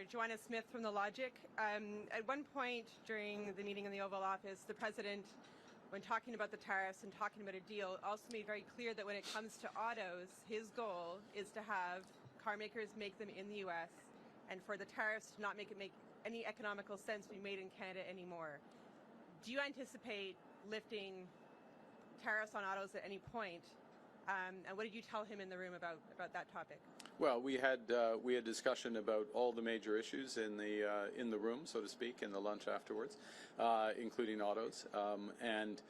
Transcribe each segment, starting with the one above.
Joanna Smith from The Logic. At one point during the meeting in the Oval Office, the President, when talking about the tariffs and talking about a deal, also made very clear that when it comes to autos, his goal is to have car makers make them in the U.S. and for the tariffs to not make any economical sense to be made in Canada anymore. Do you anticipate lifting tariffs on autos at any point? And what did you tell him in the room about that topic? Well, we had discussion about all the major issues in the room, so to speak, in the lunch afterwards, including autos, and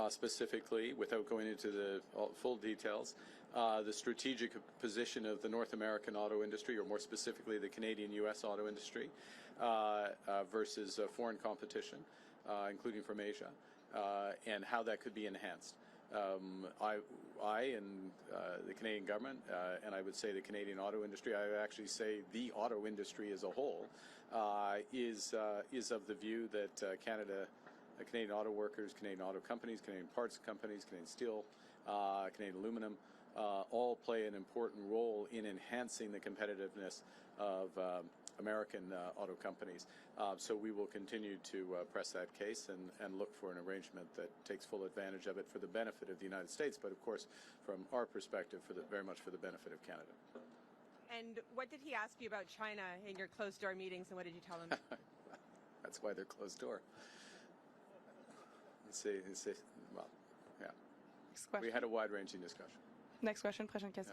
specifically, without going into the full details, the strategic position of the North American auto industry, or more specifically the Canadian-U.S. auto industry, versus foreign competition, including from Asia, and how that could be enhanced. I and the Canadian government, and I would say the Canadian auto industry, I would actually say the auto industry as a whole, is of the view that Canadian auto workers, Canadian auto companies, Canadian parts companies, Canadian steel, Canadian aluminum, all play an important role in enhancing the competitiveness of American auto companies. So we will continue to press that case and look for an arrangement that takes full advantage of it for the benefit of the United States, but of course, from our perspective, very much for the benefit of Canada. And what did he ask you about China in your closed-door meetings, and what did you tell him? That's why they're closed door. Well, yeah. Next question. We had a wide-ranging discussion. Next question, prochaine question.